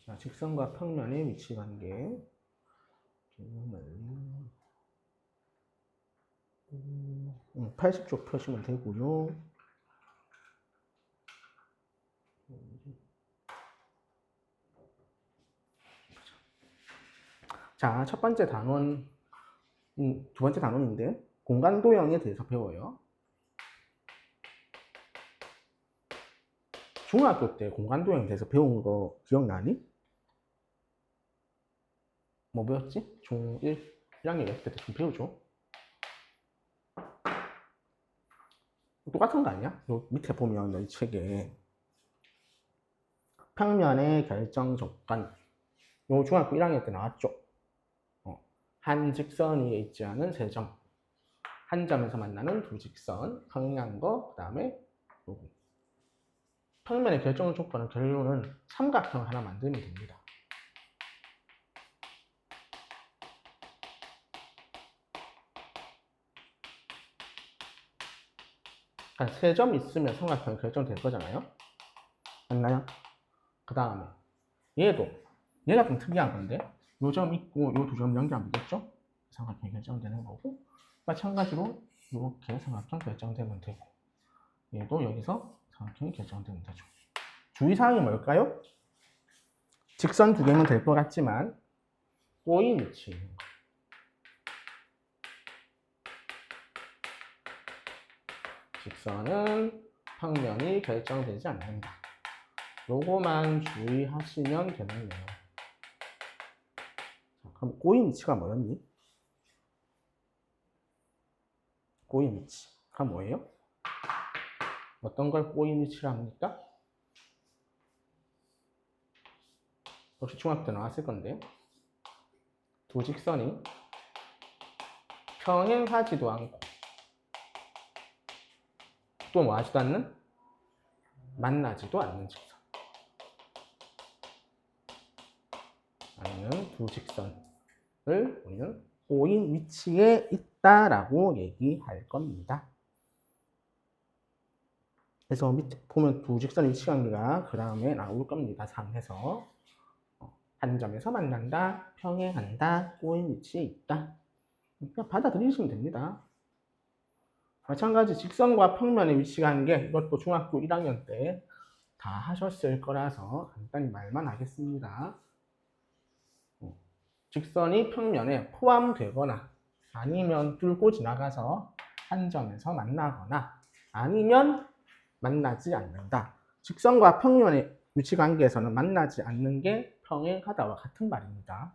자, 직선과 평면의 위치 관계. 80쪽 펴시면 되고요. 자, 첫 번째 단원, 두 번째 단원인데 공간 도형에 대해서 배워요. 중학교 때 공간 도형에 대해서 배운 거 기억나니? 뭐 배웠지? 중1, 1학년 1학기 때 좀 배우죠? 똑같은 거 아니야? 요 밑에 보면 이 책에 평면의 결정 조건, 요 중학교 1학년 때 나왔죠? 한 직선 위에 있지 않은 세 점, 한 점에서 만나는 두 직선, 평행한 거, 그 다음에 요거. 평면의 결정 조건은 결론은 삼각형을 하나 만들면 됩니다. 그러니까 세 점 있으면 삼각형이 결정될 거잖아요. 맞나요? 그 다음에 얘가 좀 특이한 건데 요 점 있고 요 두 점 연결하면 되겠죠? 삼각형이 결정되는 거고, 마찬가지로 이렇게 삼각형 결정되면 되고, 얘도 여기서 삼각형이 결정되면 되죠. 주의사항이 뭘까요? 직선 두 개면 될 것 같지만 꼬인 위치. 직선은 평면이 결정되지 않는다. 요거만 주의하시면 되겠네요. 그럼 꼬인 위치가 뭐였니? 꼬인 위치가 뭐예요? 어떤 걸 꼬인 위치라 합니까? 혹시 중학교 때 나왔을 건데, 두 직선이 평행하지도 않고 또 뭐 하지도 않는? 만나지도 않는 직선. 아니면 두 직선을 우리는 꼬인 위치에 있다라고 얘기할 겁니다. 그래서 밑에 보면 두 직선 위치관계가 그 다음에 나올 겁니다. 상에서 한 점에서 만난다, 평행한다, 꼬인 위치에 있다. 그냥 받아들이시면 됩니다. 마찬가지 직선과 평면의 위치관계, 이것도 중학교 1학년 때 다 하셨을 거라서 간단히 말만 하겠습니다. 직선이 평면에 포함되거나 아니면 뚫고 지나가서 한 점에서 만나거나 아니면 만나지 않는다. 직선과 평면의 위치관계에서는 만나지 않는 게 평행하다와 같은 말입니다.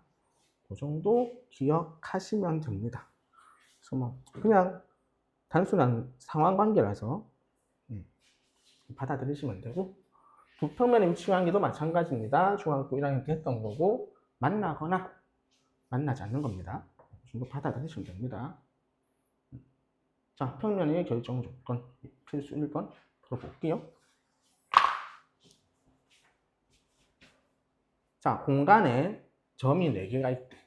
그 정도 기억하시면 됩니다. 그래서 뭐 그냥 단순한 상황관계라서 받아들이시면 되고, 부평면의 위치관계도 마찬가지입니다. 중학교 1학년 때 했던 거고, 만나거나 만나지 않는 겁니다. 이거 받아들이시면 됩니다. 자, 평면의 결정 조건 필수 1번 풀어볼게요. 자, 공간에 점이 4개가 있대.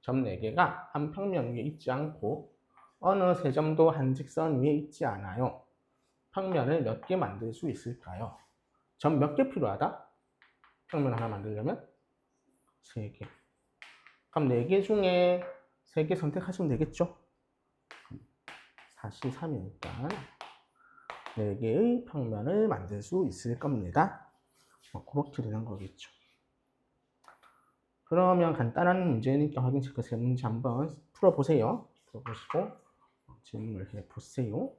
점 4개가 한 평면 위에 있지 않고 어느 세 점도 한 직선 위에 있지 않아요. 평면을 몇 개 만들 수 있을까요? 점 몇 개 필요하다? 평면 하나 만들려면 3개. 그럼 4개 중에 3개 선택하시면 되겠죠? 43이니까 4개의 평면을 만들 수 있을 겁니다. 그렇게 되는 거겠죠. 그러면 간단한 문제니까 확인 체크 세 문제 한번 풀어보세요. 풀어보시고 질문을 해보세요.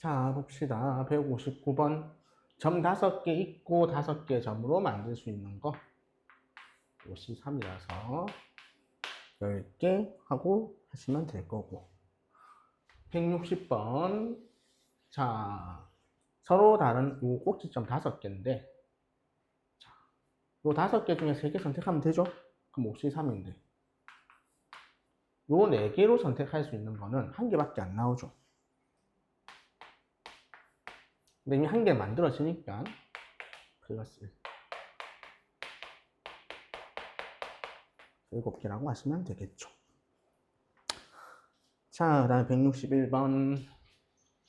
자, 봅시다. 159번. 점 5개 있고 5개 점으로 만들 수 있는 거. 53이라서 10개 하고 하시면 될 거고. 160번. 자, 서로 다른 요 꼭지점 5개인데, 자, 요 5개 중에 3개 선택하면 되죠? 그럼 53인데. 요 4개로 선택할 수 있는 거는 1개밖에 안 나오죠. 근데 이미 1개 만들어지니까 플러스 7개라고 하시면 되겠죠. 자, 그 다음에 161번.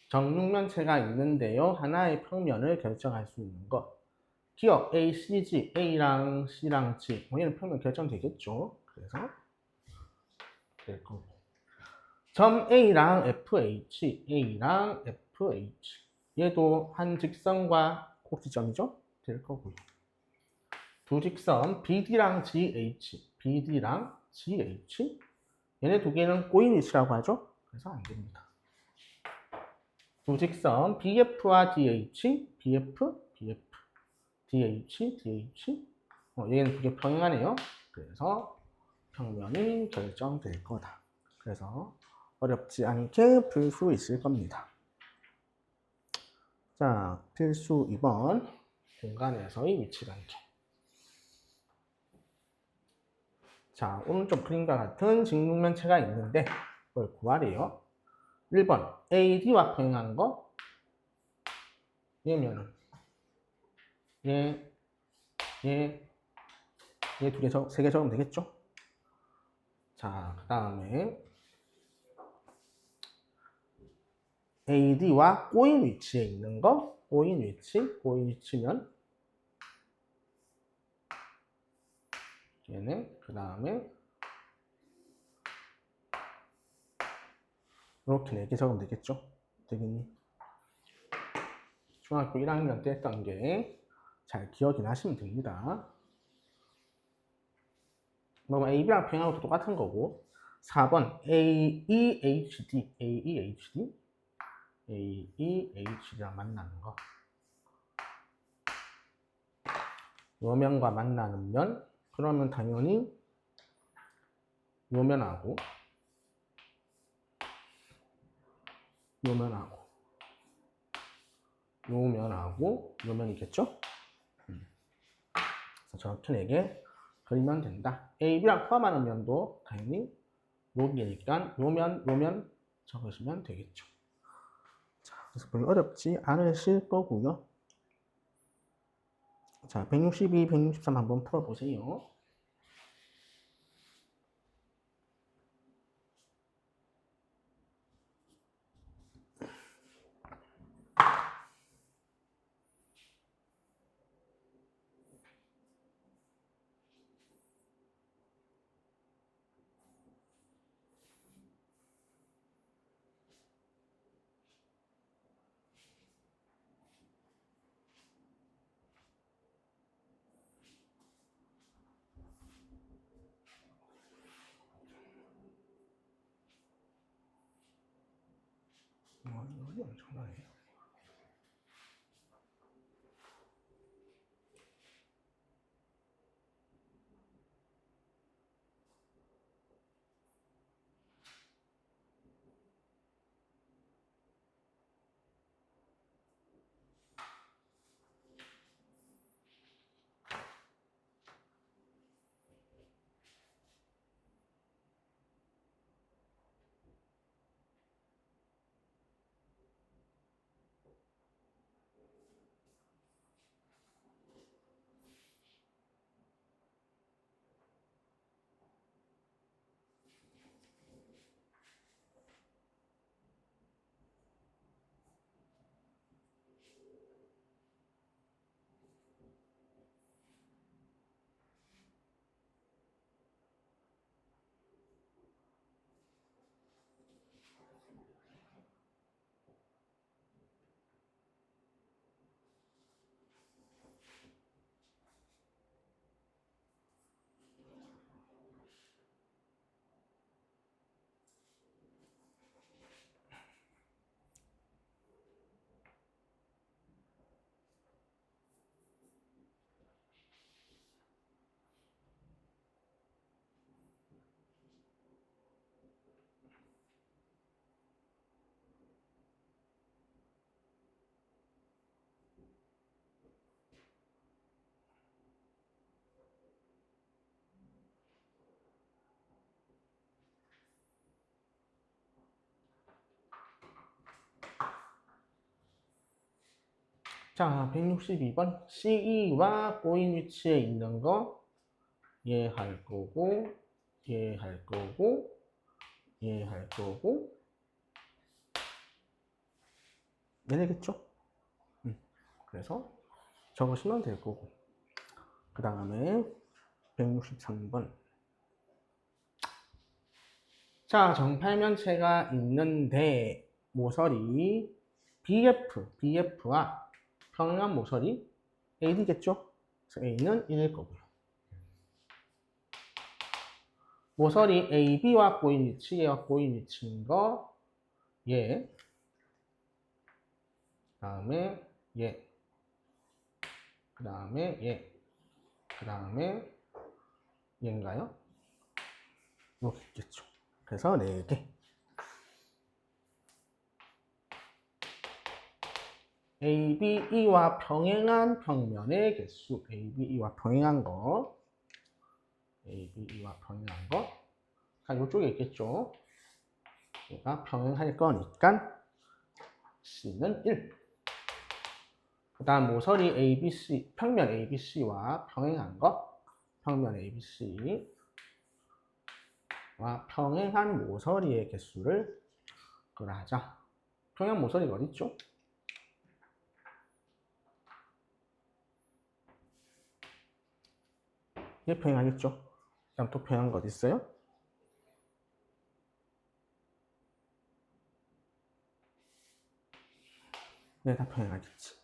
정육면체가 있는데요. 하나의 평면을 결정할 수 있는 것. 기억 A, C, G, A랑 C랑 G. 얘는 평면 결정되겠죠. 그래서 될 거고. 점 A랑 FH, A랑 FH. 얘도 한 직선과 꼭지점이죠? 될 거고요. 두 직선 BD랑 GH, BD랑 GH. 얘네 두 개는 꼬인 위치라고 하죠? 그래서 안 됩니다. 두 직선 BF와 DH, BF, BF, DH, DH. 얘는 두 개 평행하네요. 그래서 평면이 결정될 거다. 그래서 어렵지 않게 풀 수 있을 겁니다. 자, 필수 2번. 공간에서의 위치 관계. 자, 오른쪽 그림과 같은 직육면체가 있는데 그걸 구하래요. 1번 AD와 평행한 거. 얘면은 얘 두 개, 3개 적으면 되겠죠? 자, 그 다음에 AD와 꼬인 위치에 있는 거. 꼬인 위치면 얘는 그 다음에 이렇게 4개 적으면 되겠죠? 되겠니? 중학교 1학년 때 했던 게 잘 기억이 나시면 됩니다. 뭐 AB랑 평행하고 똑같은 거고. 4번 AEHD, AEHD, AEHD랑 만나는 거. 요 면과 만나는 면. 그러면 당연히 요 면하고 요 면하고 요 면하고 요 면이겠죠? 그래서 저렇게 4개 그리면 된다. A, B랑 포함하는 면도 당연히 여기니까 요 면 적으시면 되겠죠. 자, 그래서 별로 어렵지 않으실 거고요. 자, 162, 163 한번 풀어보세요. 이거 엄청나네. 자, 162번. CE와 꼬인 위치에 있는 거 얘할 거고, 얘할 거고, 얘할 거고, 얘네겠죠? 그래서 적으시면 될 거고. 그 다음에 163번. 자, 정팔면체가 있는데 모서리 BF와 평행한 모서리 AD겠죠? 그래서 A는 1일 거고요. 모서리 AB와 꼬인 위치, 얘와 꼬인 위치인 거, 얘, 그 다음에 얘, 그 다음에 얘, 그 다음에 얘인가요? 이렇게 있겠죠. 그래서 4개. ABE와 평행한 평면의 개수. ABE와 평행한 거. ABE와 평행한 거. 자, 이쪽에 있겠죠. 얘가 평행할 거니까 C는 1. 그 다음 모서리 ABC, 평면 ABC와 평행한 거. 평면 ABC와 평행한 모서리의 개수를 구하자. 평행 모서리가 어디 있죠? 얘 평행하겠죠? 그다음 또 평행한 거 어디 있어요? 네, 다 평행하겠지.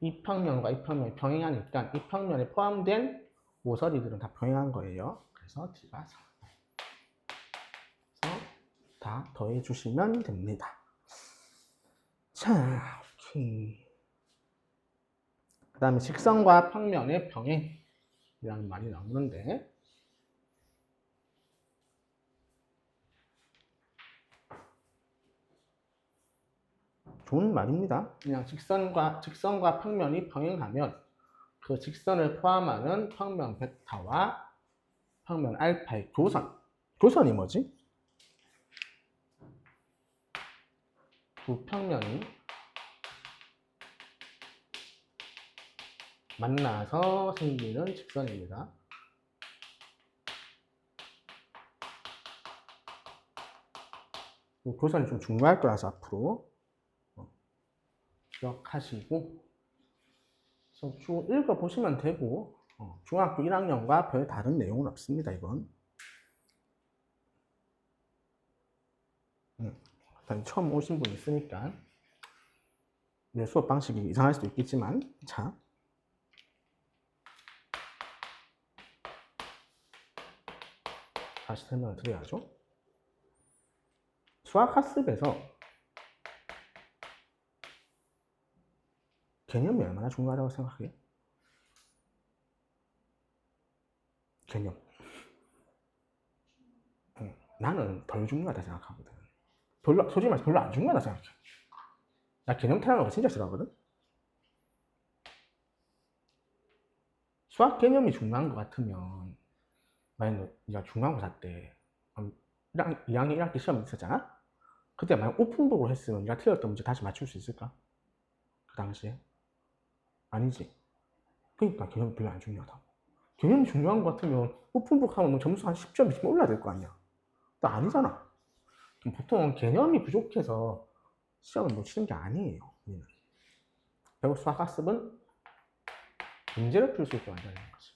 이 평면과 이 평면이 평행하니까 이 평면에 포함된 모서리들은 다 평행한 거예요. 그래서 D가 4. 그래서 다 더해 주시면 됩니다. 자, 오케이. 그 다음에 직선과 평면의 평행이라는 말이 나오는데 좋은 말입니다. 그냥 직선과 평면이 평행하면 그 직선을 포함하는 평면 베타와 평면 알파의 교선이 뭐지? 두 평면이 만나서 생기는 직선입니다. 교선이 좀 중요할 거라서 앞으로 기억하시고 쭉 읽어보시면 되고 중학교 1학년과 별 다른 내용은 없습니다. 이건 일단 처음 오신 분 있으니까 내 수업 방식이 이상할 수도 있겠지만 자 다시 설명을 드려야죠. 수학학습에서 개념이 얼마나 중요하다고 생각해요? 개념. 나는 덜 중요하다 생각하거든. 솔직히 말해서 별로 안 중요하다 생각해. 나 개념 타는 거 진짜 싫어하거든. 수학 개념이 중요한 것 같으면 만약 네가 중간고사 때 2학년 1학기 시험 있었잖아? 그때 만약 오픈북으로 했으면 네가 틀렸던 문제 다시 맞출 수 있을까? 그 당시에? 아니지. 그러니까 개념이 별로 안 중요하다고. 개념이 중요한 것 같으면 오픈북 하면 뭐 점수 한 10점, 20점 올라야 될 거 아니야. 나 아니잖아. 보통 개념이 부족해서 시험을 못 치는 게 아니에요. 결국 수학학습은 문제를 풀 수 있게 만들어야 되는 거지.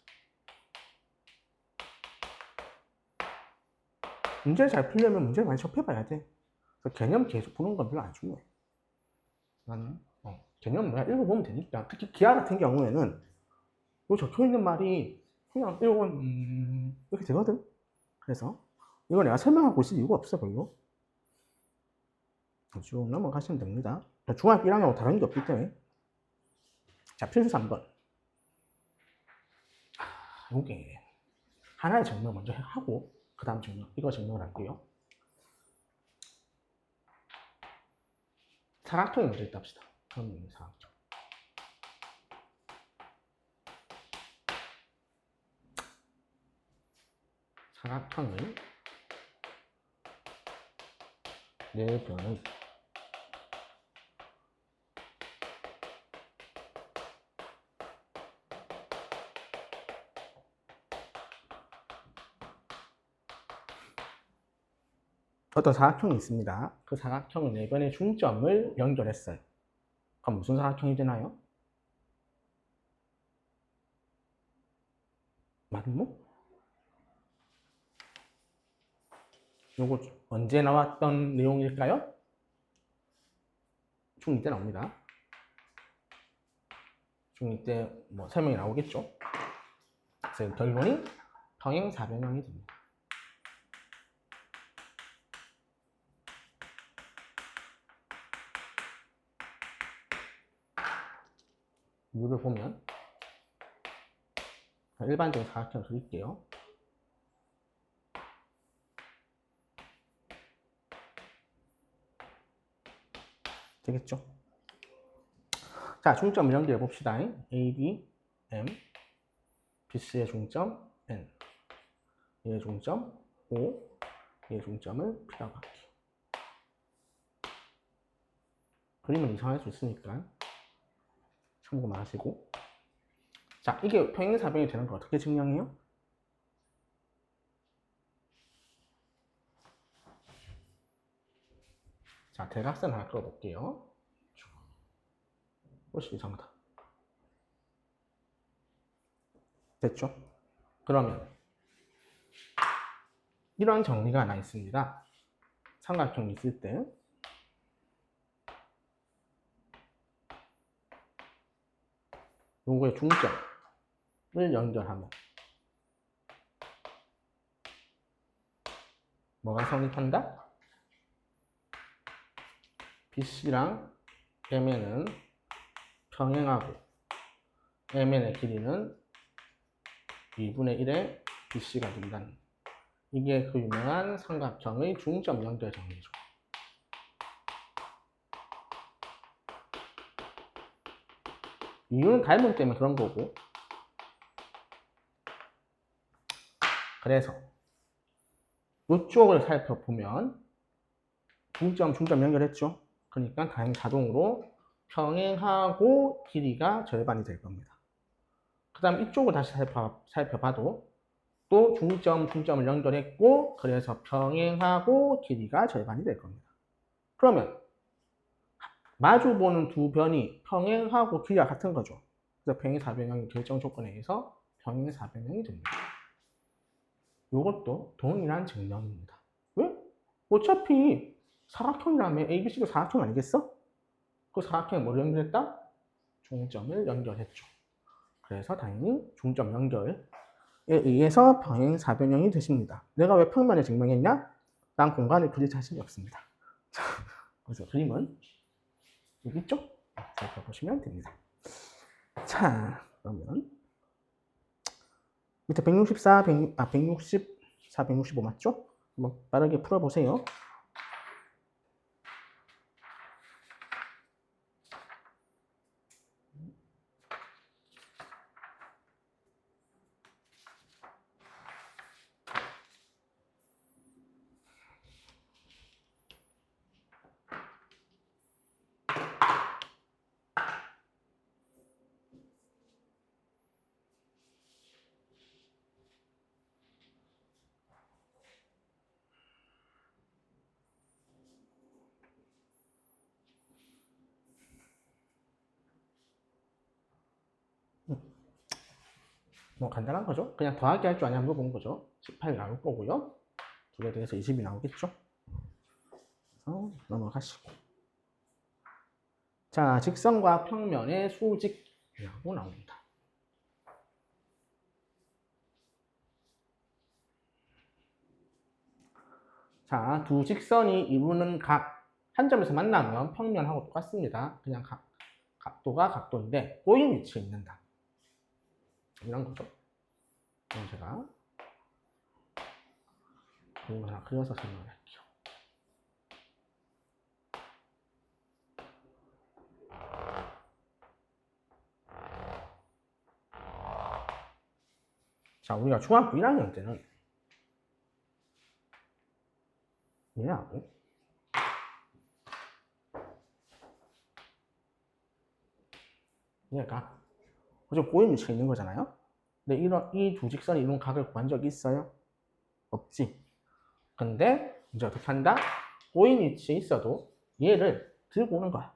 문제를 잘 풀려면 문제를 많이 접해봐야 돼. 그래서 개념 계속 보는 건 별로 안 중요해. 나는 개념 뭐야 읽어보면 되니까. 특히 기하 같은 경우에는 요 적혀있는 말이 그냥 읽어보면 이렇게 되거든. 그래서 이거 내가 설명하고 있을 이유가 없어 별로. 쭉 넘어가시면 됩니다. 중학교 1학년하고 다른 게 없기 때문에. 자, 필수 3번. 요게 하나의 증명 먼저 하고 그 다음 증명, 이거 증명을 할게요. 사각형이 먼저 있다 합시다. 그럼 사각형. 사각형을 내변의 어떤 사각형이 있습니다. 그 사각형의 내변의 중점을 연결했어요. 그럼 무슨 사각형이 되나요? 맞모? 요거 언제 나왔던 내용일까요? 중2 때 나옵니다. 중2 때 뭐 설명이 나오겠죠. 그래서 결론이 평행사변형이 됩니다. 뮤를 보면 일반적인 사각형을 그릴게요. 되겠죠? 자, 중점을 연결해 봅시다. A, B, M, BC의 중점 N, 얘의 중점 O, 얘의 중점을 P라고 할게요. 그림은 이상할 수 있으니까 참고만 하시고. 자, 이게 평행사변이 되는 걸 어떻게 증명해요? 자, 대각선 하나 그려볼게요. 훨씬 이상하다. 됐죠? 그러면 이런 정리가 하나 있습니다. 삼각형이 있을 때 요거의 중점을 연결하면 뭐가 성립한다? BC랑 MN은 평행하고 MN의 길이는 2분의 1의 BC가 된다는, 이게 그 유명한 삼각형의 중점 연결 정리죠. 이유는 닮음 때문에 그런 거고, 그래서 이쪽을 살펴보면 중점 연결했죠. 그러니까 당연히 자동으로 평행하고 길이가 절반이 될 겁니다. 그 다음 이쪽을 다시 살펴봐도 또 중점을 연결했고, 그래서 평행하고 길이가 절반이 될 겁니다. 그러면 마주보는 두 변이 평행하고 길이가 같은 거죠. 그래서 평행사변형의 결정 조건에 의해서 평행사변형이 됩니다. 이것도 동일한 증명입니다. 왜? 어차피 사각형이라면 ABC도 사각형 아니겠어? 그 사각형에 뭘 연결했다? 중점을 연결했죠. 그래서 당연히 중점 연결에 의해서 평행사변형이 되십니다. 내가 왜 평면을 증명했냐? 난 공간을 그릴 자신이 없습니다. 그래서 그림은 여기 있죠? 살펴보시면 됩니다. 자, 그러면 밑에 164, 165 맞죠? 한번 빠르게 풀어보세요. 뭐 간단한 거죠. 그냥 더하기 할 줄 아냐 물어본 거죠. 18 나올 거고요. 2개 더해서 20이 나오겠죠. 그래서 넘어가시고. 자, 직선과 평면의 수직이라고 나옵니다. 자, 두 직선이 이루는 각 한 점에서 만나면 평면하고 똑같습니다. 그냥 각도가 각도인데 꼬인 위치에 있는다. 이런 거죠. 그럼 제가 그림 하나 그려서 설명을 할게요. 자, 우리가 중학교 1학년 때는 얘하고 얘가 그죠? 꼬인 위치에 있는 거잖아요. 근데 이 두 직선이 이룬 각을 구한 적이 있어요? 없지. 근데 이제 어떻게 한다? 꼬인 위치에 있어도 얘를 들고 오는 거야.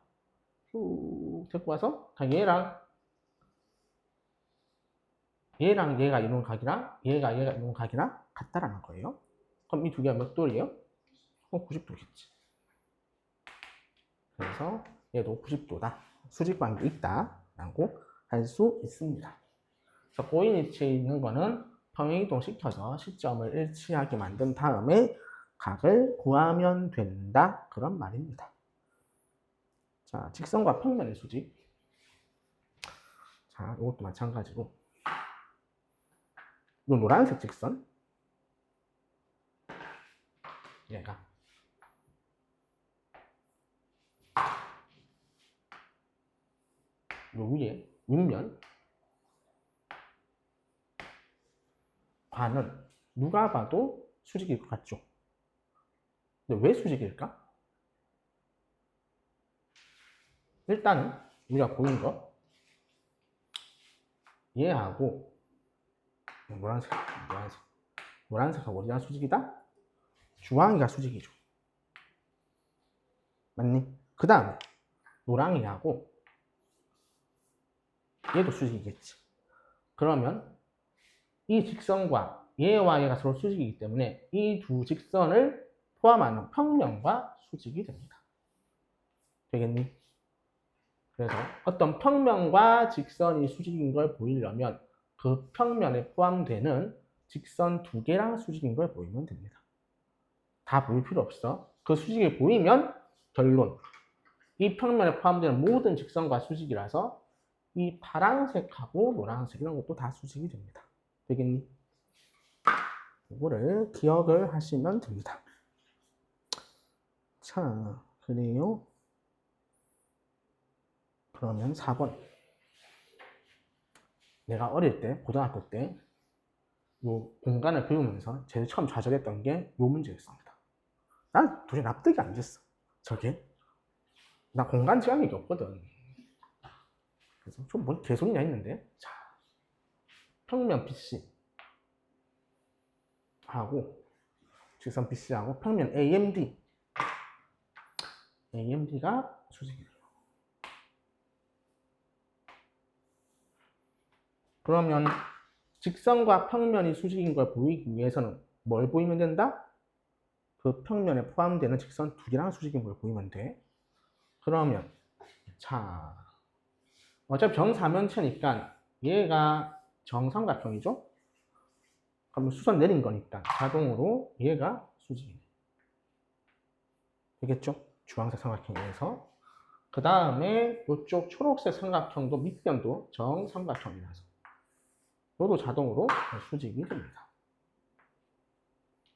쭉 데리고 와서 얘랑 얘가 이룬 각이랑 얘가 이룬 각이랑 같다라는 거예요. 그럼 이 두 개가 몇 도리예요? 90도겠지. 그래서 얘도 90도다. 수직관계 있다라고 할 수 있습니다. 그래서 꼬인 위치에 있는 거는 평행이동시켜서 시점을 일치하게 만든 다음에 각을 구하면 된다. 그런 말입니다. 자, 직선과 평면의 수직. 자, 이것도 마찬가지로 이 노란색 직선 얘가 요 위에 윗면 과는 누가 봐도 수직일 것 같죠? 근데 왜 수직일까? 일단은 우리가 보는 거 얘하고 노란색하고 어디가 수직이다? 주황이가 수직이죠. 맞니? 그 다음에 노랑이하고 얘도 수직이겠지. 그러면 이 직선과 얘와 얘가 서로 수직이기 때문에 이 두 직선을 포함하는 평면과 수직이 됩니다. 되겠니? 그래서 어떤 평면과 직선이 수직인 걸 보이려면 그 평면에 포함되는 직선 두 개랑 수직인 걸 보이면 됩니다. 다 보일 필요 없어. 그 수직이 보이면 결론. 이 평면에 포함되는 모든 직선과 수직이라서 이 파란색하고 노란색 이런 것도 다 수직이 됩니다. 되겠니? 이거를 기억을 하시면 됩니다. 자, 그래요. 그러면 4번. 내가 어릴 때, 고등학교 때, 요 공간을 배우면서 제일 처음 좌절했던 게 요 문제였습니다. 난 도저히 납득이 안 됐어. 저게. 나 공간 지각이 없거든. 그래서 좀 뭘 개소리냐 했는데, 자, 평면 BC 하고, 직선 BC하고 평면 AMD가 수직이에요. 그러면 직선과 평면이 수직인 걸 보이기 위해서는 뭘 보이면 된다? 그 평면에 포함되는 직선 두 개랑 수직인 걸 보이면 돼. 그러면 자, 어차피 정사면체니까 얘가 정삼각형이죠? 그러면 수선 내린 거니까 자동으로 얘가 수직이 되겠죠? 주황색 삼각형에서 그 다음에 이쪽 초록색 삼각형도 밑변도 정삼각형이라서 이것도 자동으로 수직이 됩니다.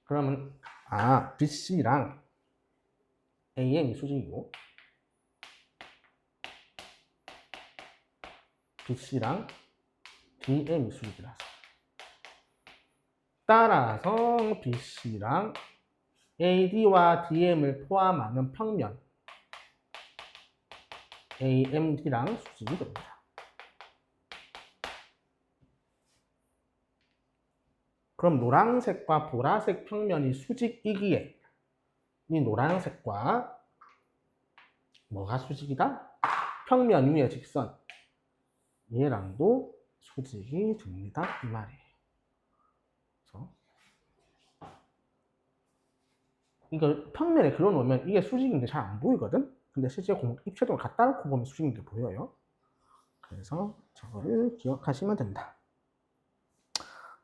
그러면 BC랑 AM이 수직이고 BC랑 DM이 수직이라서 따라서 BC랑 AD와 DM을 포함하는 평면 AMD랑 수직이 됩니다. 그럼 노란색과 보라색 평면이 수직이기에 이 노란색과 뭐가 수직이다? 평면 위의 직선 얘랑도 수직이 됩니다. 이 말이에요. 그래서 이걸 평면에 그려놓으면 이게 수직인 게 잘 안 보이거든? 근데 실제 입체적으로 갖다 놓고 보면 수직인 게 보여요. 그래서 저거를 기억하시면 된다.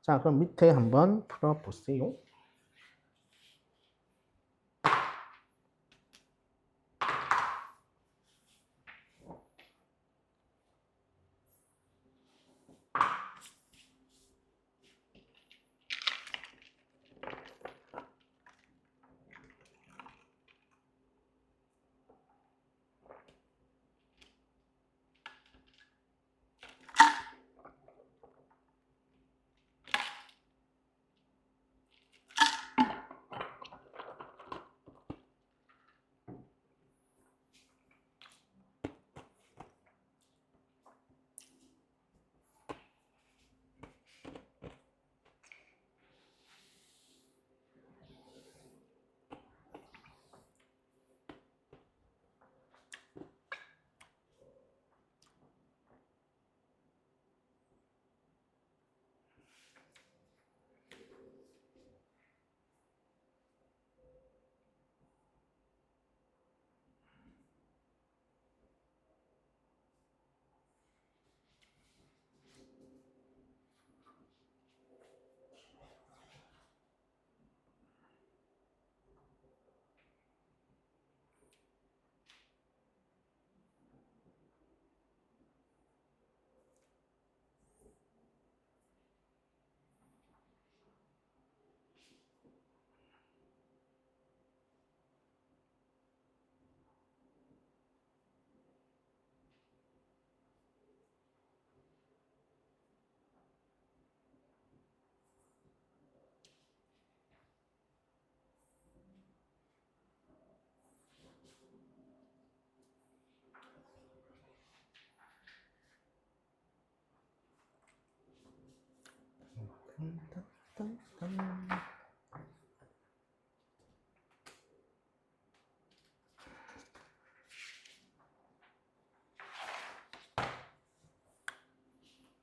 자, 그럼 밑에 한번 풀어보세요.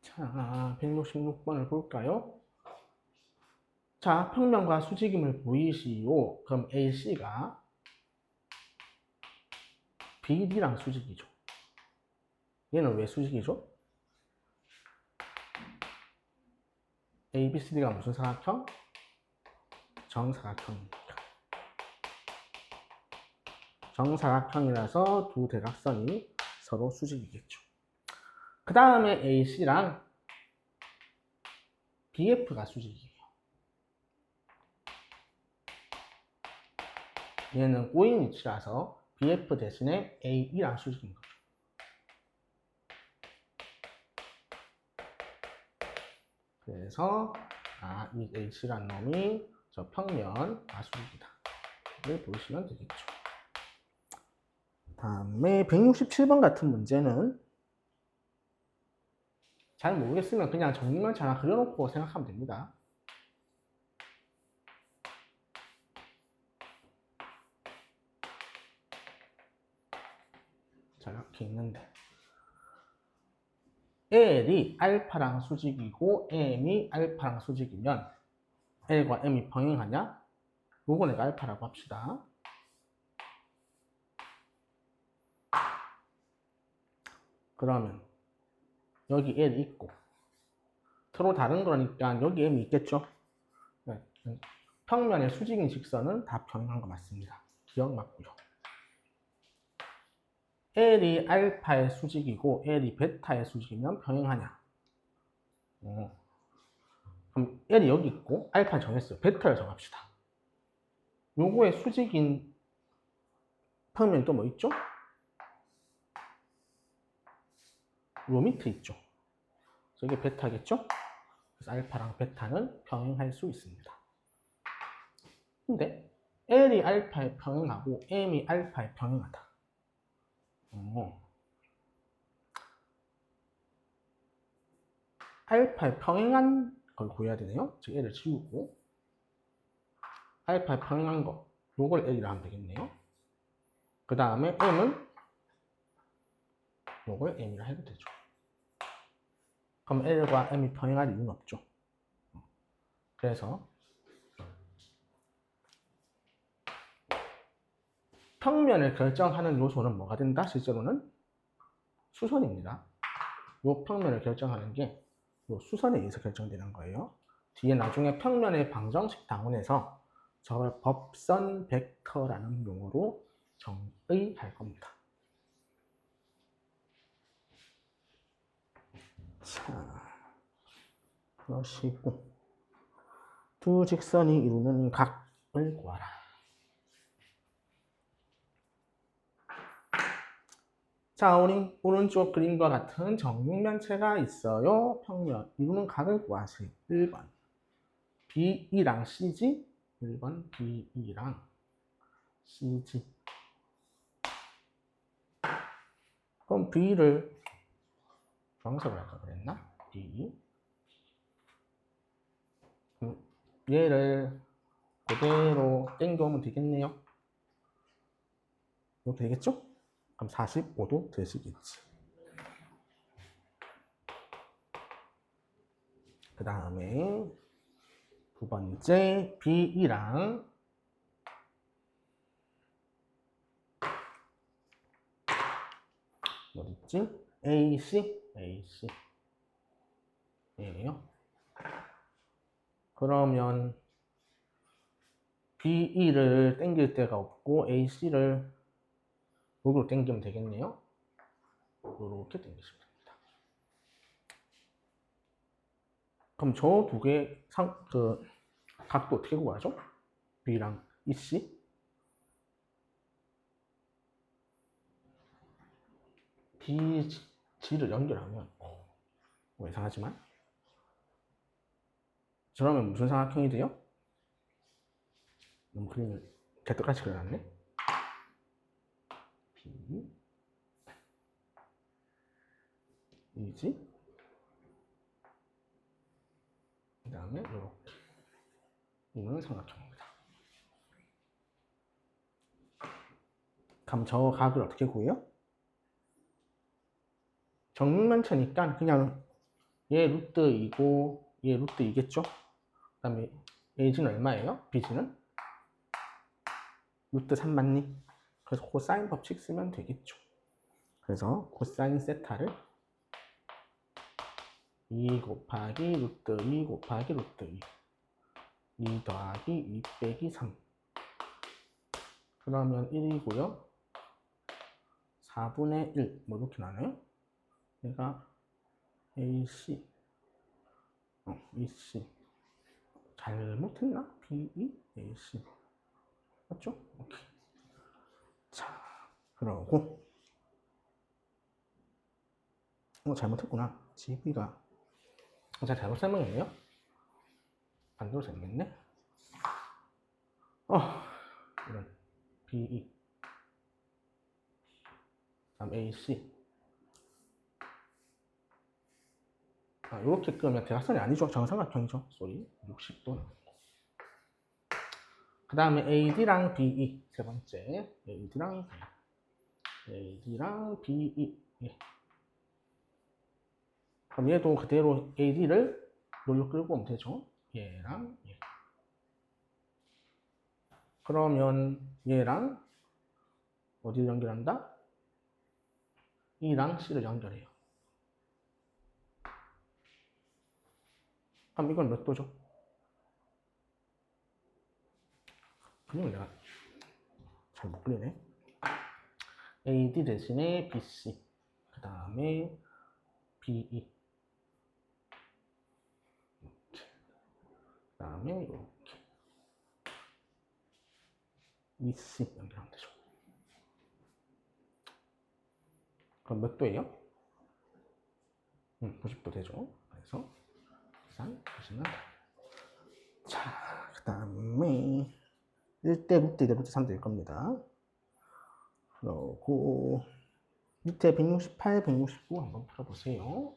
자, 166번을 볼까요? 자, 평면과 수직임을 보이시오. 그럼 AC가 BD랑 수직이죠. 얘는 왜 수직이죠? ABCD가 무슨 사각형? 정사각형입니다. 정사각형이라서 두 대각선이 서로 수직이겠죠. 그 다음에 AC랑 BF가 수직이에요. 얘는 꼬인 위치라서 BF 대신에 AE랑 수직인 거죠. 그래서 이 H란 놈이 저 평면 수직이다. 를 보시면 되겠죠. 다음에 167번 같은 문제는 잘 모르겠으면 그냥 정리만 잘 그려놓고 생각하면 됩니다. 자, 이렇게 있는데 L이 알파랑 수직이고 M이 알파랑 수직이면 L과 M이 평행하냐? 요거 내가 알파라고 합시다. 그러면 여기 L이 있고 서로 다른 거니까 여기 M이 있겠죠? 평면의 수직인 직선은 다 평행한 거 맞습니다. 기억 맞고요. L이 알파의 수직이고 L이 베타의 수직이면 평행하냐? 그럼 L이 여기 있고 알파 정했어요. 베타를 정합시다. 요거의 수직인 평면이 또 뭐 있죠? 요 밑에 있죠. 이게 베타겠죠? 그래서 알파랑 베타는 평행할 수 있습니다. 근데 L이 알파에 평행하고 M이 알파에 평행하다. 알파에 평행한 걸 구해야 되네요. 즉 L을 지우고 알파에 평행한 거 요걸 L이라 하면 되겠네요. 그 다음에 M은 요걸 M이라 해도 되죠. 그럼 L과 M이 평행할 이유는 없죠. 그래서 평면을 결정하는 요소는 뭐가 된다? 실제로는 수선입니다. 요 평면을 결정하는 게 요 수선에 의해서 결정되는 거예요. 뒤에 나중에 평면의 방정식 당원에서 저걸 법선 벡터라는 용어로 정의할 겁니다. 자, 그러시고 두 직선이 이루는 각을 구하라. 자, 우리 오른쪽 그림과 같은 정육면체가 있어요. 평면 이루는 각을 구하세요. 1번 BE랑 CG 1번 BE랑 CG. 그럼 B를 주황색으로 할까 그랬나? B. 얘를 그대로 땡겨오면 되겠네요. 이렇게 되겠죠? 그럼 45도 되시겠지. 그 다음에 두 번째 BE랑 어딨지? AC 예요. 그러면 BE를 땡길 데가 없고 AC를 여기로 땡기면 되겠네요. 이렇게 땡기시면 됩니다. 그럼 저 두 개 각도 어떻게 구하죠? B랑 EC? BG를 연결하면 뭐 이상하지만 그러면 무슨 삼각형이 돼요? 너무 그림을 개떡같이 그려놨네. B EG 그 다음에 이렇게 이거는 삼각형입니다. 그럼 저 각을 어떻게 구해요? 정육면체니까 그냥 얘 루트 2고 얘 루트 2겠죠? 그 다음에 AG는 얼마예요? BG는? 루트 3 맞니? 그래서 코사인 법칙 쓰면 되겠죠. 그래서 코사인 세타를 2 곱하기 루트 2 곱하기 루트 2 2 더하기 2 빼기 3 그러면 1이고요 4분의 1 뭐 이렇게 나네요. 얘가 AC EC 잘못했나? BE AC 맞죠? 오케이. 자 그러고 잘못했구나. GB가 제가 잘못 설명했네요. 반대로 생겼네. 이런 BE 다음 AC 이렇게 끄면 대각선이 아니죠. 정삼각형이죠. 쏘리 60도. 그 다음에 AD랑 BE 세 번째 AD랑 BE 예. 그럼 얘도 그대로 AD를 여기로 끌고 오면 되죠. 얘랑 얘. 그러면 얘랑 어디를 연결한다? E랑 C를 연결해요. 그럼 이건 몇 도죠? 그냥 내가 잘 못 그리네. AD 대신에 BC 그 다음에 BE 그 다음에 이렇게 EC 연결하면 되죠. 그럼 몇 도예요? 90도 되죠. 그래서 계산하시면 자, 그 다음에 1대 루트 2대 루트 3 될 겁니다. 그러고 밑에 168, 169 한번 풀어보세요.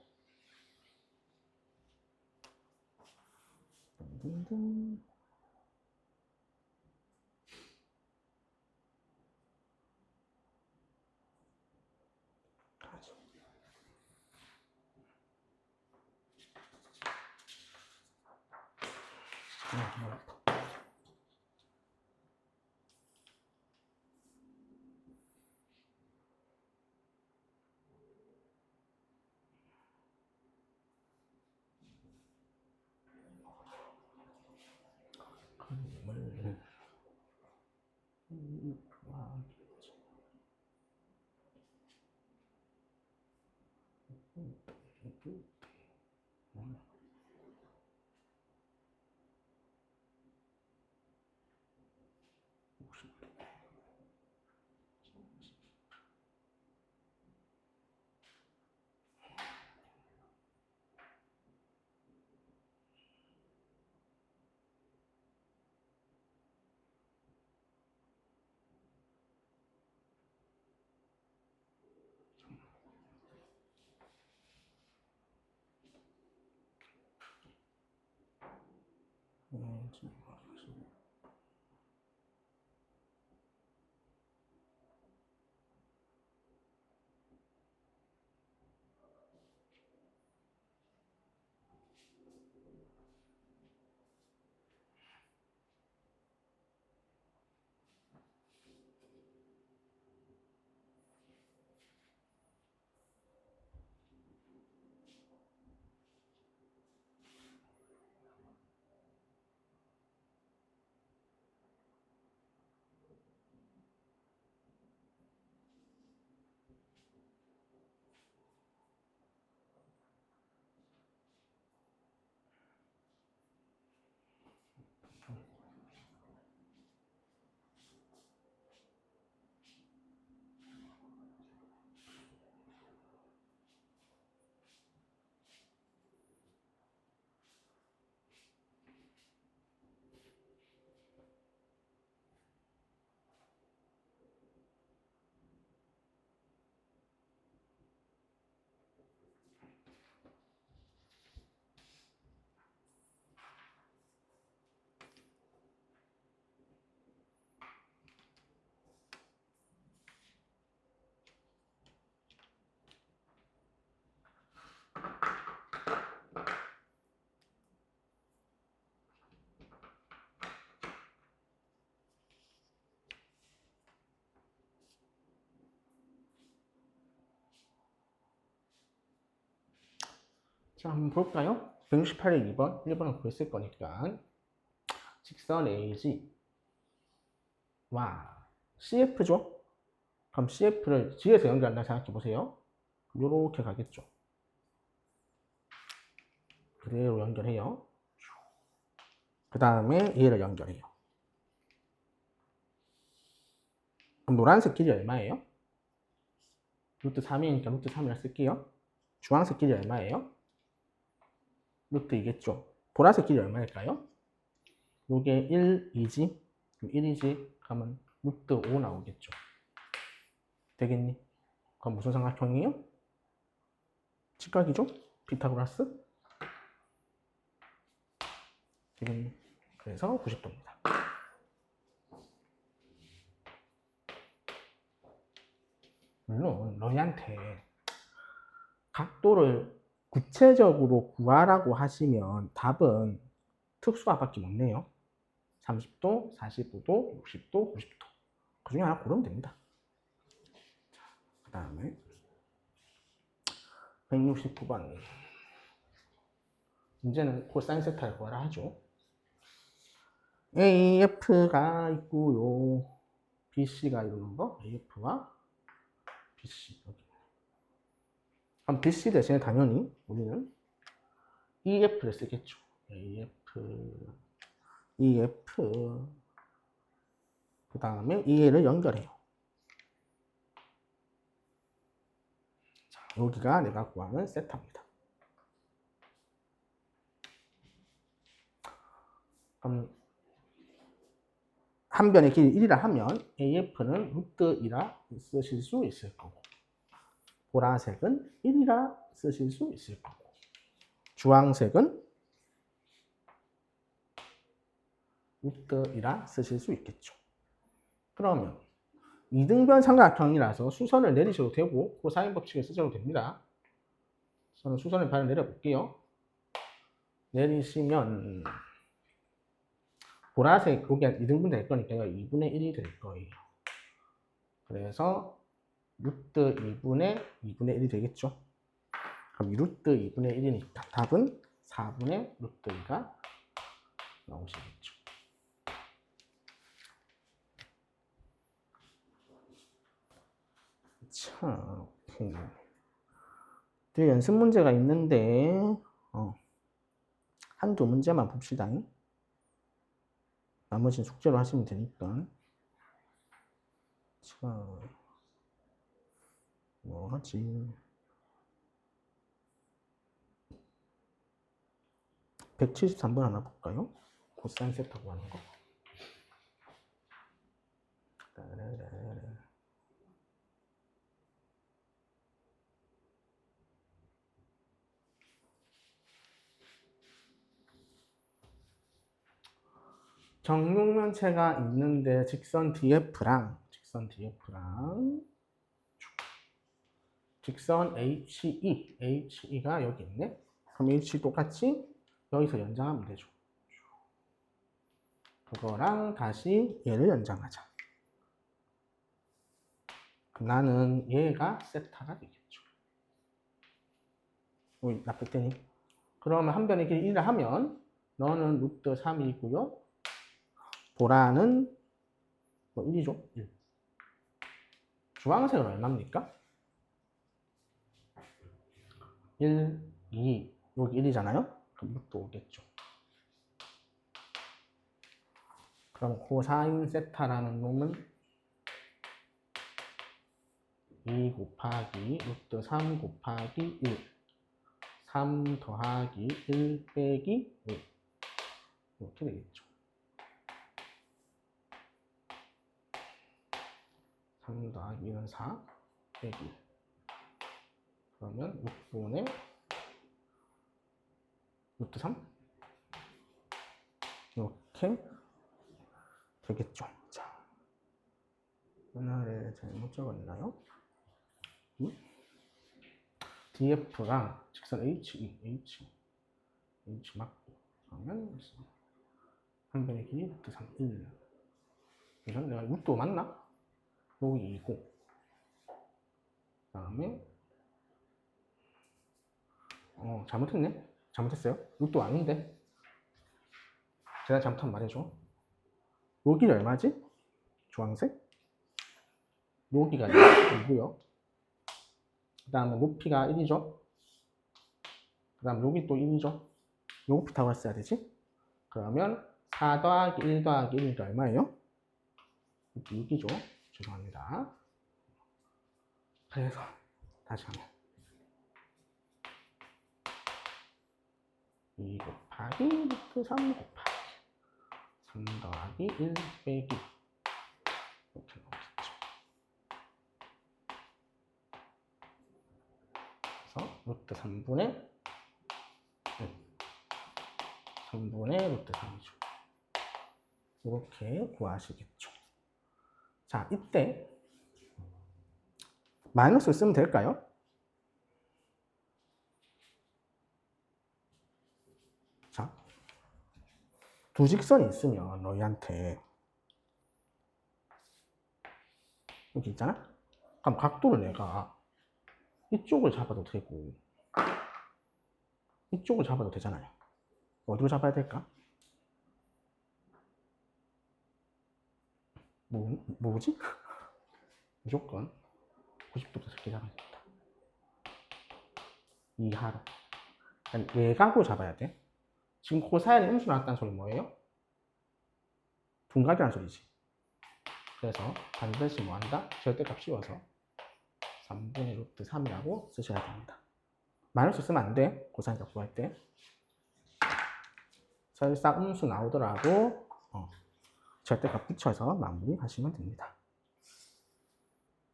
자, 한번 볼까요? 168에 2번, 1번은 구했을 거니까. 직선 AG. 와, CF죠? 그럼 CF를 G에서 연결한다 생각해 보세요. 요렇게 가겠죠. 그대로 연결해요. 그 다음에 얘를 연결해요. 그럼 노란색 길이 얼마예요? 루트 3이니까 루트 3이라 쓸게요. 주황색 길이 얼마예요? 루트 2겠죠. 보라색 길이 얼마일까요? 요게 1, 2지? 1이지? 그러면 루트 5 나오겠죠. 되겠니? 그럼 무슨 삼각형이에요? 직각이죠? 피타고라스? 되겠니? 그래서 90도입니다. 물론 너희한테 각도를 구체적으로 구하라고 하시면 답은 특수값밖에 못 내요. 30도, 45도, 60도, 90도. 그 중에 하나 고르면 됩니다. 그 다음에 169번. 문제는 코사인 세타를 구하라 하죠. AF가 있고요. BC가 이루는 거. AF와 BC. 그럼 BC 대신에 당연히 우리는 EF를 쓰겠죠. EF. 그 다음에 EA를 연결해요. 자, 여기가 내가 구하는 세타입니다. 그럼 한 변의 길이 1이라 하면 AF는 루트 2라 쓰실 수 있을 거고, 보라색은 1이라 쓰실 수 있을 거고, 주황색은 루트 2라 쓰실 수 있겠죠. 그러면 이등변 삼각형이라서 수선을 내리셔도 되고 코사인 법칙을 쓰셔도 됩니다. 저는 수선을 바로 내려볼게요. 내리시면 보라색 여기 2등분 될 거니까요. 2분의 1이 될 거예요. 그래서 루트 2분의 1이 되겠죠. 그럼 이 루트 2분의 1이니까 답은 4분의 루트 2가 나오시겠죠. 자, 뒤에 연습 문제가 있는데 한두 문제만 봅시다. 나머지는 숙제로 하시면 되니까. 자, 뭐 하지? 173번 하나 볼까요? 코사인 세타고 하는 거. 정육면체가 있는데 직선 DF랑 직선 HE가 여기 있네. 그럼 H 똑같이 여기서 연장하면 되죠. 그거랑 다시 얘를 연장하자. 나는 얘가 세타가 되겠죠. 나쁠 때니. 그러면 한 변의 길이 1을 하면 너는 루트 3이고요. 보라는 1이죠. 1. 주황색은 얼마입니까? 1, 2, 여기 1이잖아요? 그럼 루트 5겠죠. 그럼 코사인 세타라는 놈은 2 곱하기 루트 3 곱하기 1, 3 더하기 1 빼기 5 이렇게 되겠죠. 3 더하기 1은 4 빼기 1. 그러면 6분의 루트 3 이렇게 되겠죠. 자, 하나를 잘못 적었나요? DF랑 직선 H 맞고 그러면 한 변의 길이 루트 3, 1. 그래서 내가 루트 맞나? 여기 2고 그 다음에 잘못했네. 잘못했어요. 이것도 아닌데. 제가 잘못한 말해줘. 여기 얼마지? 주황색? 여기가 2고요. 그 다음에 높이가 1이죠. 그 다음 여기 또 1이죠. 요 높이 타고 했어야 되지? 그러면 4 더하기 1 더하기 1이 얼마예요? 6이죠. 죄송합니다. 그래서 다시 하면 2 곱하기 루트 3 곱하기 3 더하기 1 빼기 이렇게 나오겠죠. 그래서 루트 3분의 3분의 루트 3이죠. 이렇게 구하시겠죠. 자, 이때 마이너스를 쓰면 될까요? 자, 두 직선이 있으면 너희한테 여기 있잖아? 그럼 각도를 내가 이쪽을 잡아도 되고 이쪽을 잡아도 되잖아요. 어디로 잡아야 될까? 뭐지? 무조건 90도부터 이렇게 잡아야 된다. 이하로. 외곽으로 잡아야 돼. 지금 그 사이에 음수 나왔다는 소리 뭐예요? 둔각이라는 소리지. 그래서 반드시 뭐한다? 절대값 씌워서 3분의 루트 3이라고 쓰셔야 됩니다. 마이너스 쓰면 안 돼. 고사니까 구할 때. 설사 음수 나오더라도 절대값 붙여서 마무리 하시면 됩니다.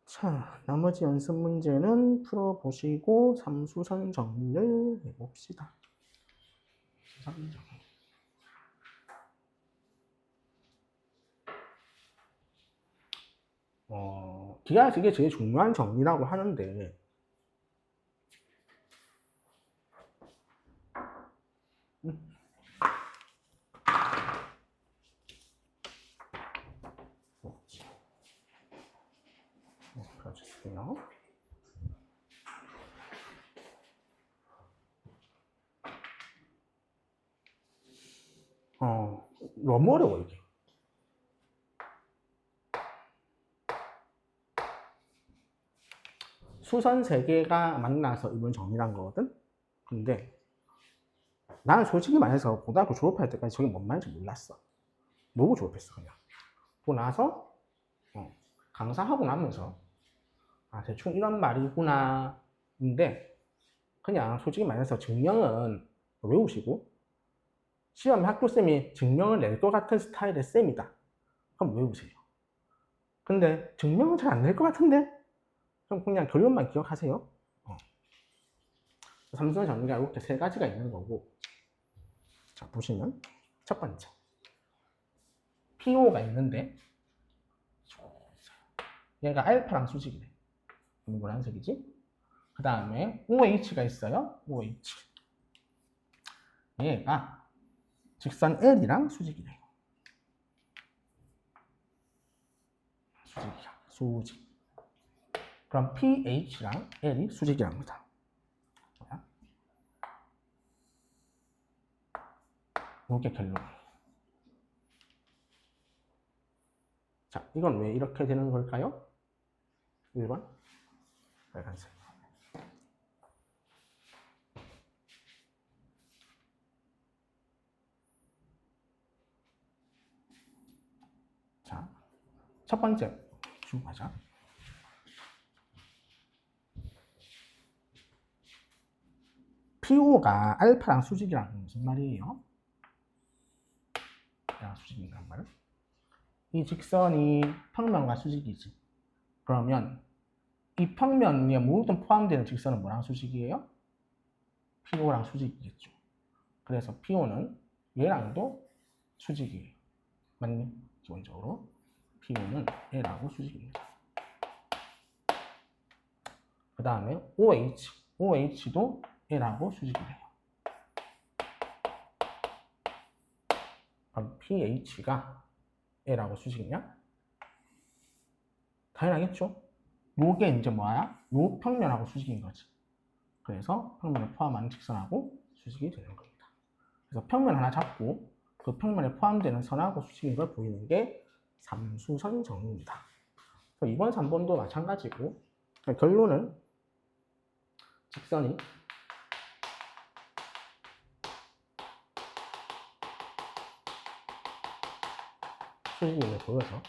자, 나머지 연습 문제는 풀어보시고 삼수선 정리를 해봅시다. 삼수선 정리. 기하에서 이게 제일 중요한 정리라고 하는데 그려주세요. 너무 어려워 이게. 수선 3개가 만나서 이번 정리한 거거든? 근데 나는 솔직히 말해서 고등학교 졸업할 때까지 저게 뭔 말인지 몰랐어. 모르고 졸업했어 그냥. 그러고 나서 강사하고 나면서 대충 이런 말이구나. 근데 그냥 솔직히 말해서 증명은 외우시고 시험에 학교쌤이 증명을 낼 것 같은 스타일의 쌤이다. 그럼 외우세요. 근데 증명은 잘 안 낼 것 같은데? 그럼 그냥 결론만 기억하세요. 삼수선 정리가 이렇게 3가지가 있는 거고. 자, 보시면 첫 번째 PO가 있는데 얘가 알파랑 수직이래. 노란색이지? 그 다음에 OH가 있어요. OH. 얘가 직선 L이랑 수직이래요. 수직이야. 수직. 그럼 PH랑 L이 수직이랍니다. 이게 결론. 자, 이건 왜 이렇게 되는 걸까요? 1번 빨간색. 자, 첫 번째 쭉 가자. PO가 알파랑 수직이라는 건 무슨 말이에요? 수직인간 말은? 이 직선이 평면과 수직이지. 그러면 이 평면 위에 모든 포함되는 직선은 뭐랑 수직이에요? PO랑 수직이겠죠. 그래서 PO는 얘랑도 수직이에요. 맞니? 기본적으로 PO는 얘라고 수직입니다. 그 다음에 OH도 얘라고 수직이래요. 그럼 PH가 얘라고 수직이냐? 당연하겠죠. 요게 이제 뭐야? 요 평면하고 수직인 거지. 그래서 평면에 포함하는 직선하고 수직이 되는 겁니다. 그래서 평면 하나 잡고 그 평면에 포함되는 선하고 수직인 걸 보이는 게 삼수선 정리입니다. 이번 3번도 마찬가지고 결론은 직선이 수직임을 보여서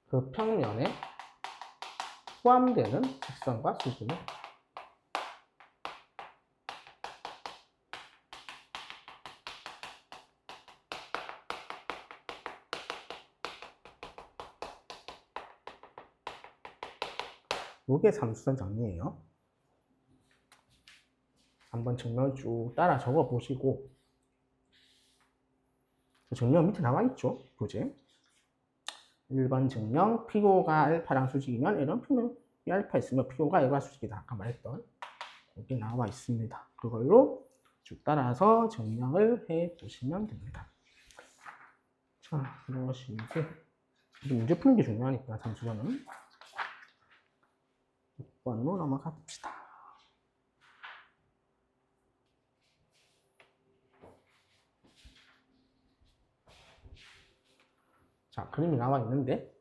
그 평면에 포함되는 직선과 수직은 이게 삼수선 정리예요. 한번 증명을 쭉 따라 적어 보시고 증명 밑에 나와 있죠. 교재 1번 증명 PO가 알파랑 수직이면 이런 평면 알파 있으면 PO가 A가 수직이다. 아까 말했던 여기 나와 있습니다. 그걸로 쭉 따라서 증명을 해 보시면 됩니다. 자, 그러시고 문제 푸는 게 중요하니까 삼수선은 6번으로 넘어가 봅시다. 자, 그림이 나와 있는데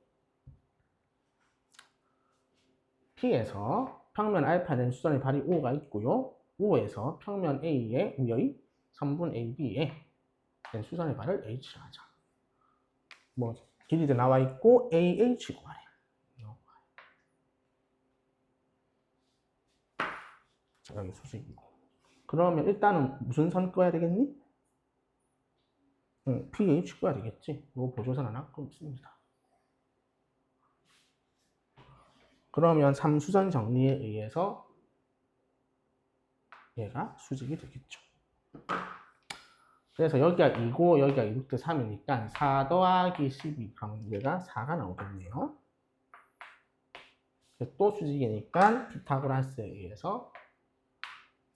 P에서 평면 알파 된 수선의 발이 O가 있고요. O에서 평면 A의 위의 선분 AB에 된 수선의 발을 H라 하자. 뭐 길이도 나와 있고 AH 구하래. 자, 여기 수직이고. 그러면 일단은 무슨 선 꺼야 되겠니? PH 꺼야 되겠지. 이거 보조선 하나 끊습니다. 그러면 삼수선 정리에 의해서 얘가 수직이 되겠죠. 그래서 여기가 2고 여기가 2 6대 3이니까 4 더하기 12 그럼 얘가 4가 나오겠네요. 또 수직이니까 피타고라스에 의해서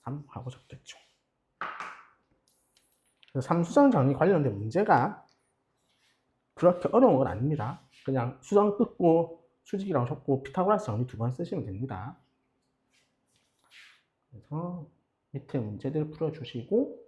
3하고 적겠죠. 삼수선 정리 관련된 문제가 그렇게 어려운 건 아닙니다. 그냥 수선 끊고 수직이라고 적고 피타고라스 정리 2번 쓰시면 됩니다. 그래서 밑에 문제들 풀어주시고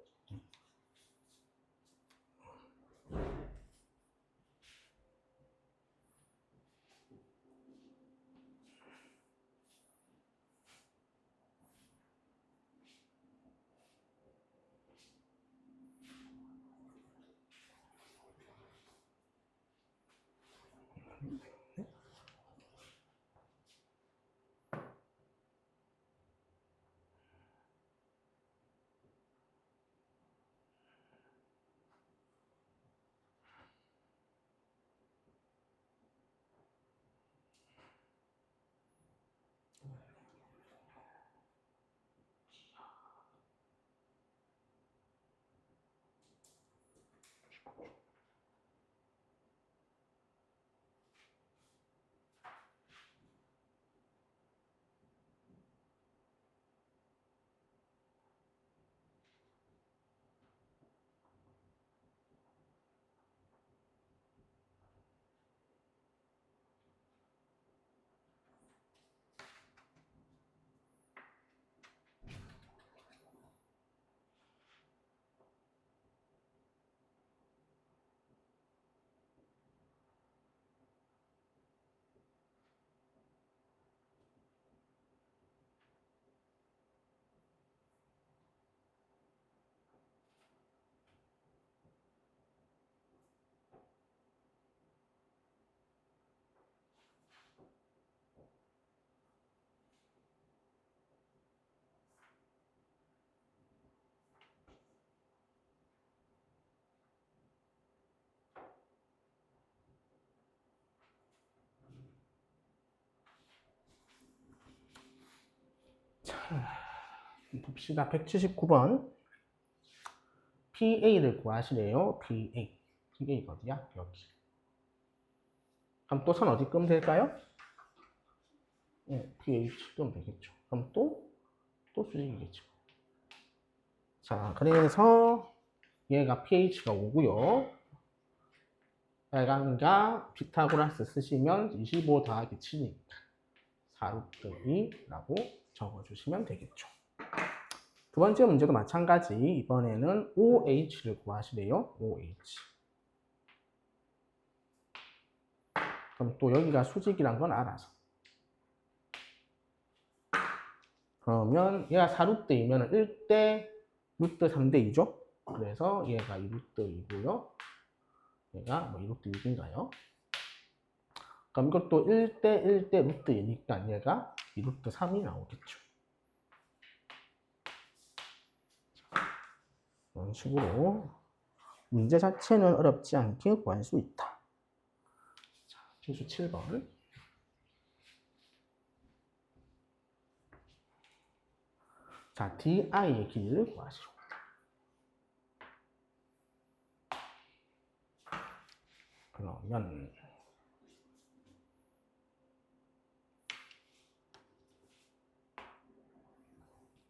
봅시다. 179번 PA를 구하시래요. PA. PA가 어디야? 여기. 그럼 또 선 어디 끄면 될까요? PH 끄면 되겠죠. 그럼 또 수직이겠죠. 자, 그래서 얘가 PH가 5고요. 빨간가 피타고라스 쓰시면 25 더하기 7이니까 4루트 2라고 적어주시면 되겠죠. 두 번째 문제도 마찬가지. 이번에는 OH를 구하시래요. OH. 그럼 또 여기가 수직이란 건 알아서. 그러면 얘가 4루트이면 1대 루트 3대 2죠? 그래서 얘가 2루트 2고요. 얘가 뭐 2루트 6인가요? 그럼 이것도 1대 1대 루트 2니까 얘가 2루트 3이 나오겠죠. 이런 식으로 문제 자체는 어렵지 않게 구할 수 있다. 자, 필수 7번. 자, DI의 길이를 구하시오. 그러면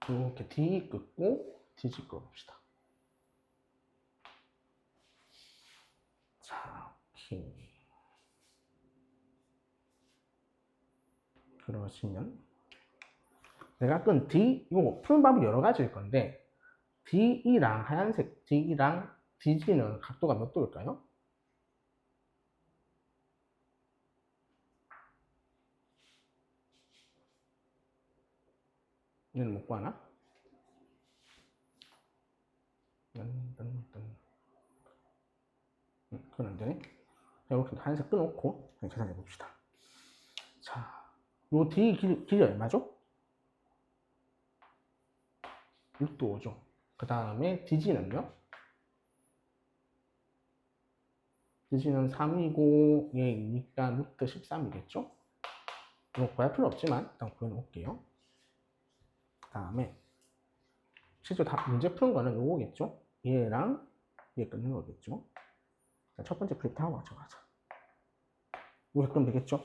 이렇게 D 긋고 DG 끄봅시다. 자, 오케이. 그러시면 내가 끈 D, 이거 푸는 방법이 여러 가지일 건데 DE랑 하얀색 D랑 DG는 각도가 몇 도일까요? 얘는 못 구하나? 그건 안 되네. 이렇게 하얀색 끊어놓고 계산해 봅시다. 자, 요 D 길이 얼마죠? 6도 5죠. 그 다음에 DG는요? DG는 3이고 얘 2니까 루트 13이겠죠? 이거 구할 필요 없지만 일단 구해놓을게요. 그 다음에 실제 다 문제 푸는 거는 요거겠죠? 얘랑 얘 끊는 거겠죠? 자, 첫 번째 프리트 하고 맞춰가자. 이렇게 끄면 되겠죠?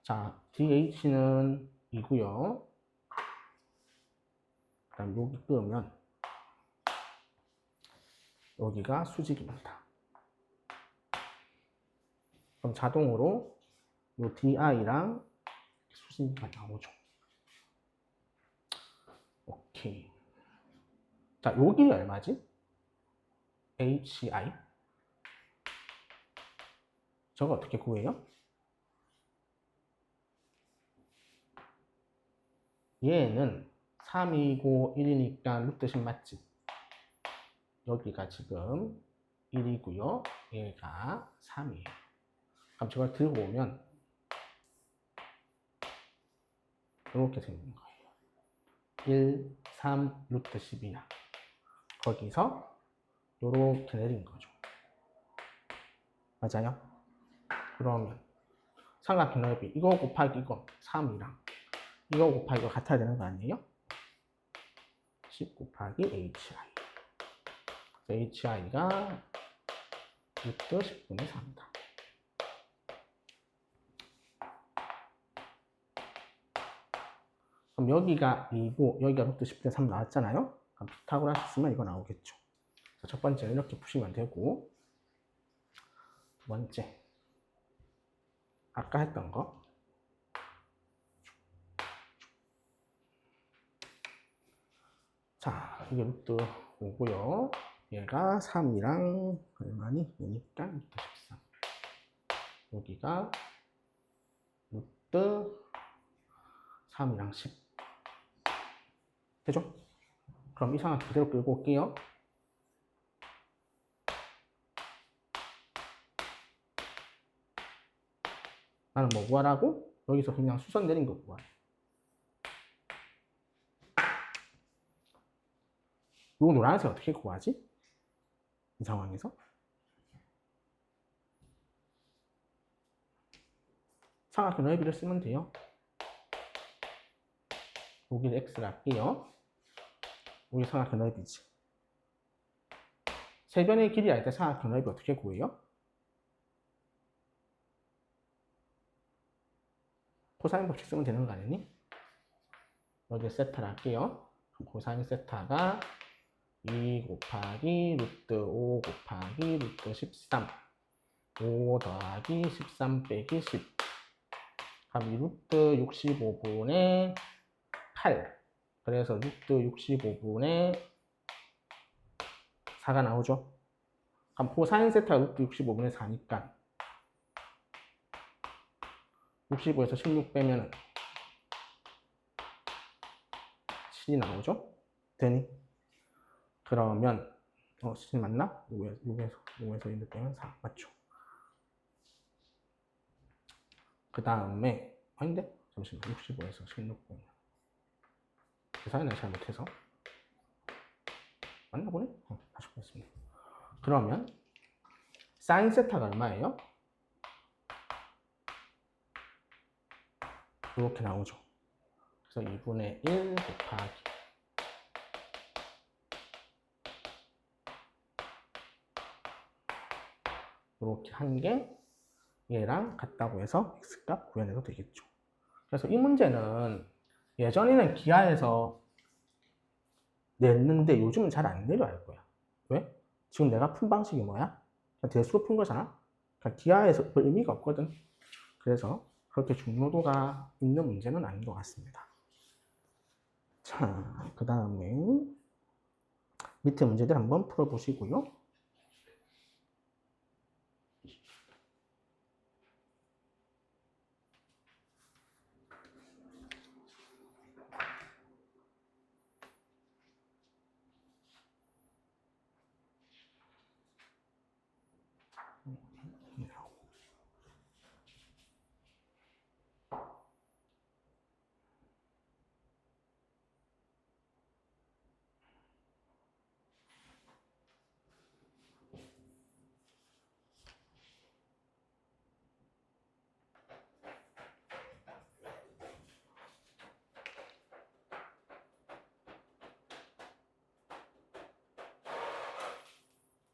자, DH는 2고요. 그 다음 여기 끄면 여기가 수직입니다. 그럼 자동으로 요 DI랑 수직이 나오죠. 오케이. 자, 요 길이 얼마지? HI. 저거 어떻게 구해요? 얘는 3이고 1이니까 루트 10 맞지? 여기가 지금 1이고요. 얘가 3이에요. 그럼 저걸 들고 오면 이렇게 생긴 거예요. 1, 3, 루트 10이야. 거기서 이렇게 내린 거죠. 맞아요? 그러면 삼각형 넓이 이거 곱하기 이거 3이랑 이거 곱하기 이거 같아야 되는 거 아니에요? 10 곱하기 HI. HI가 루트 10분의 3이다. 그럼 여기가 2고 여기가 루트 10분의 3 나왔잖아요? 그럼 피타고라스 쓰면 이거 나오겠죠. 자, 첫 번째는 이렇게 푸시면 되고 두 번째 아까 했던 거 자, 이게 루트 5고요. 얘가 3이랑 얼마니? 얘니까 루트 13. 여기가 루트 3이랑 10. 되죠? 그럼 이 상황 그대로 끌고 올게요. 나는 뭐 구하라고? 여기서 그냥 수선 내린 거 구하래. 요 노란색 어떻게 구하지? 이 상황에서? 삼각형 넓이를 쓰면 돼요. 여기를 x를 할게요. 여기 삼각형 넓이지. 세 변의 길이 알 때 삼각형 넓이 어떻게 구해요? 코사인 법칙 쓰면 되는 거 아니니? 여기 세타를 할게요. 코사인 세타가 2 곱하기 루트 5 곱하기 루트 13 5 더하기 13 빼기 10 그럼 이 루트 65분의 8. 그래서 루트 65분의 4가 나오죠. 그럼 코사인 세타가 루트 65분의 4니까 65에서 16 빼면은 7이 나오죠. 되니? 그러면 7 맞나? 6에서 1 빼면 4 맞죠? 그 다음에 아닌데? 잠시만 65에서 16 빼면 계산을 잘못해서 맞나 보네? 다시 보겠습니다. 그러면 사인 세타가 얼마예요? 이렇게 나오죠. 그래서 2분의 1 곱하기 이렇게 한 게 얘랑 같다고 해서 x값 구해내도 되겠죠. 그래서 이 문제는 예전에는 기하에서 냈는데 요즘은 잘 안 내려할 거야. 왜? 지금 내가 푼 방식이 뭐야? 그냥 대수로 푼 거잖아. 그러니까 기하에서 별 의미가 없거든. 그래서 그렇게 중요도가 있는 문제는 아닌 것 같습니다. 자, 그 다음에 밑에 문제들 한번 풀어보시고요.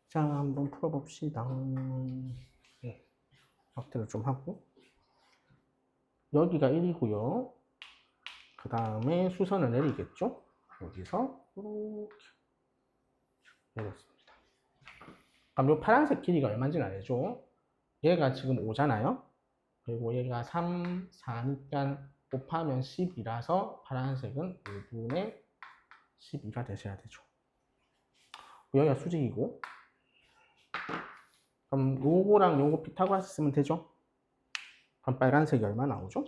자, 한번 풀어봅시다. 네, 확대를 좀 하고 여기가 1이고요. 그 다음에 수선을 내리겠죠? 여기서 이렇게 내렸습니다. 그럼 이 파란색 길이가 얼마인지는 알죠? 얘가 지금 5잖아요? 그리고 얘가 3, 4니까 곱하면 10이라서 파란색은 5분의 12가 되셔야 되죠. 여기가 수직이고 그럼 요거랑 요거 피타고라스 쓰면 되죠? 그럼 빨간색이 얼마 나오죠?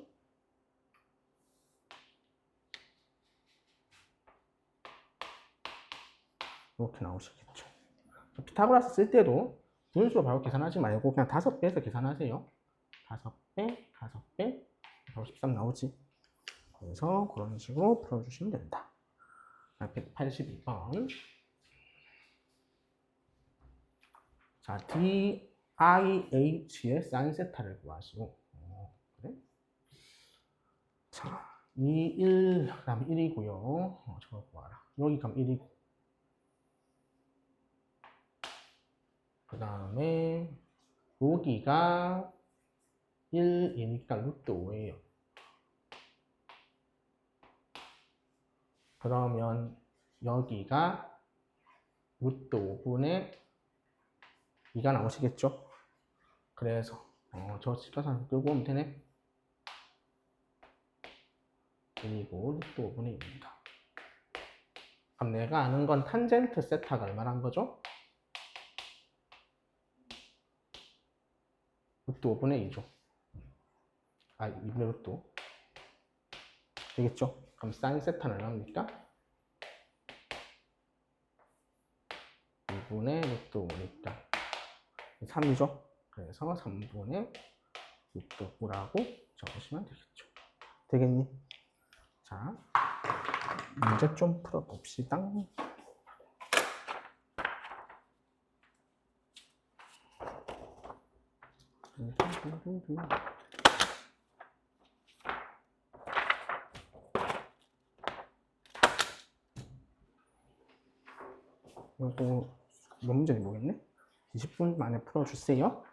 이렇게 나오시겠죠. 피타고라스 쓸 때도 분수로 바로 계산하지 말고 그냥 5배에서 계산하세요. 5배, 5배, 바로 13 나오지. 그래서 그런 식으로 풀어주시면 된다. 182번. 자, DIH의 사인 세타를 구하시고. 그래? 자, 2, 1, 그 다음에 1이고요. 저거 구하라. 여기 그럼 1이고. 그 다음에 여기가 1이니까 루트 5예요. 그러면 여기가 루트 5분의 2가 나오시겠죠? 그래서 저 직각선 끌고 오면 되네. 그리고 루트 5분의 2입니다. 그럼 내가 아는 건 탄젠트 세타가 얼마란 거죠? 루트 5분의 2죠. 2분의 루트 5. 되겠죠? 그럼 사인 세타는 얼마입니까? 2분의 루트 5니까 3이죠? 그래서 3분의 루트 5라고 적으시면 되겠죠. 되겠니? 자, 문제 좀 풀어봅시다. 이거 몇 문제인지 모르겠네. 20분 만에 풀어주세요.